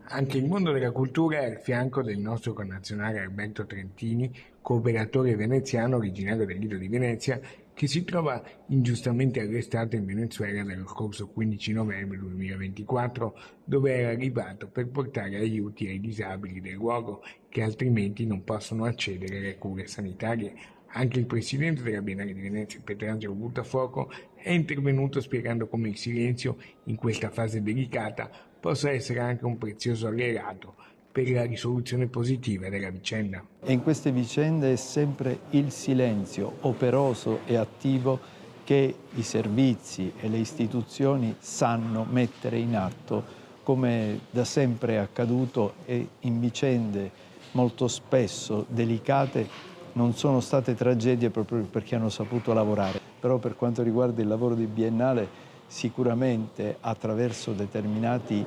Anche il mondo della cultura è al fianco del nostro connazionale Alberto Trentini, cooperatore veneziano originario del Lido di Venezia, che si trova ingiustamente arrestato in Venezuela dallo scorso 15 novembre 2024, dove era arrivato per portare aiuti ai disabili del luogo che altrimenti non possono accedere alle cure sanitarie. Anche il presidente della Biennale di Venezia, Petrangelo Buttafuoco, è intervenuto spiegando come il silenzio, in questa fase delicata, possa essere anche un prezioso alleato per la risoluzione positiva della vicenda. E in queste vicende è sempre il silenzio operoso e attivo che i servizi e le istituzioni sanno mettere in atto, come da sempre è accaduto, e in vicende molto spesso delicate non sono state tragedie proprio perché hanno saputo lavorare. Però per quanto riguarda il lavoro di Biennale, sicuramente attraverso determinati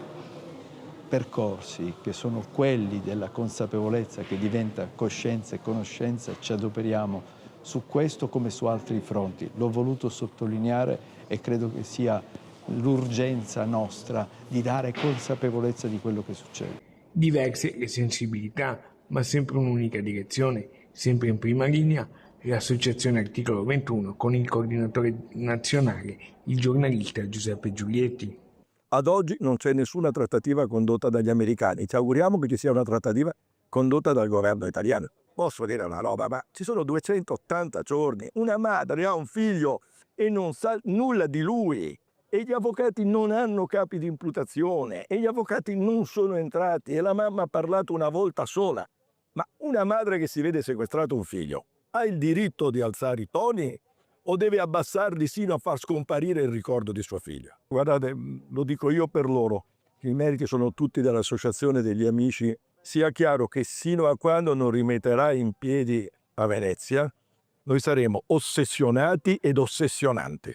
percorsi che sono quelli della consapevolezza che diventa coscienza e conoscenza, ci adoperiamo su questo come su altri fronti. L'ho voluto sottolineare e credo che sia l'urgenza nostra di dare consapevolezza di quello che succede. Diverse le sensibilità, ma sempre un'unica direzione, sempre in prima linea l'associazione Articolo 21 con il coordinatore nazionale, il giornalista Giuseppe Giulietti. Ad oggi non c'è nessuna trattativa condotta dagli americani. Ci auguriamo che ci sia una trattativa condotta dal governo italiano. Posso dire una roba, ma ci sono 280 giorni. Una madre ha un figlio e non sa nulla di lui. E gli avvocati non hanno capi di imputazione. E gli avvocati non sono entrati. E la mamma ha parlato una volta sola. Ma una madre che si vede sequestrato un figlio ha il diritto di alzare i toni o deve abbassarli sino a far scomparire il ricordo di sua figlia? Guardate, lo dico io per loro, i meriti sono tutti dell'Associazione degli Amici. Sia chiaro che sino a quando non rimetterà in piedi a Venezia, noi saremo ossessionati ed ossessionanti.